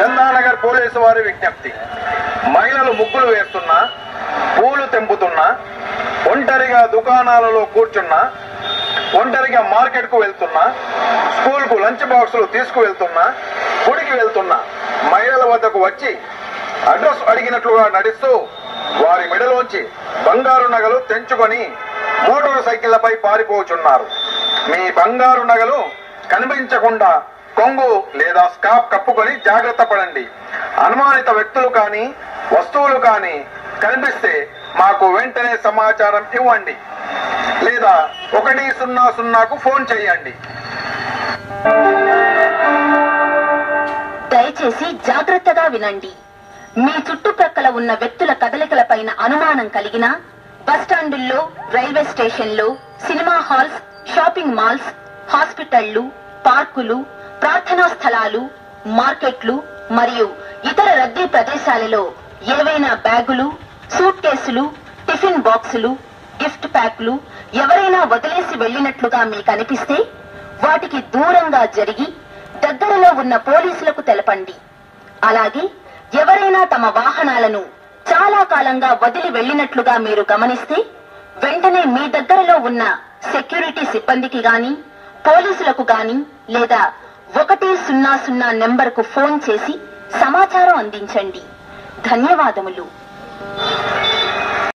Chandanagar police వారి విజ్ఞప్తి. మహిళలు ముగ్గులు వేస్తున్నా, పూలు తెంపుతున్నా, ఒంటరిగా దుకాణాలలో కూర్చున్నా, ఒంటరిగా మార్కెట్ కు వెళ్తున్నా, స్కూల్ కు లంచ్ బాక్సులు తీసుకువెళ్తున్నా, గుడికి వెళ్తున్నా మహిళల వద్దకు వచ్చి అడ్రస్ అడిగినట్లుగా నడుస్తూ వారి మెడలోంచి బంగారు నగలు తెంచుకొని మోటార్ సైకిళ్లపై పారిపోచున్నారు. మీ బంగారు నగలు కనిపించకుండా కొంగు లేదా స్కార్ఫ్ కప్పుకొని జాగ్రత్త పడండి. అనుమానిత వ్యక్తులు కానీ వస్తువులు కానీ కనిపిస్తే మాకు వెంటనే సమాచారం ఇవ్వండి లేదా 100కు ఫోన్ చేయండి. దయచేసి జాగ్రత్తగా వినండి. మీ చుట్టుప్రక్కల ఉన్న వ్యక్తుల కదలికలపైన అనుమానం కలిగినా బస్టాండుల్లో, రైల్వే స్టేషన్లో, సినిమా హాల్స్, షాపింగ్ మాల్స్, హాస్పిటళ్లు, పార్కులు, ప్రార్థనా స్థలాలు, మార్కెట్లు మరియు ఇతర రద్దీ ప్రదేశాలలో ఏవైనా బ్యాగులు, సూట్ కేసులు, టిఫిన్ బాక్సులు, గిఫ్ట్ ప్యాక్లు ఎవరైనా వదిలేసి వెళ్లినట్లుగా మీకు అనిపిస్తే వాటికి దూరంగా జరిగి దగ్గరలో ఉన్న పోలీసులకు తెలపండి. అలాగే ఎవరైనా తమ వాహనాలను చాలా కాలంగా వదిలి వెళ్లినట్లుగా మీరు గమనిస్తే వెంటనే మీ దగ్గరలో ఉన్న సెక్యూరిటీ సిబ్బందికి గాని, పోలీసులకు గాని లేదా 100 నెంబర్కు ఫోన్ చేసి సమాచారం అందించండి. ధన్యవాదములు.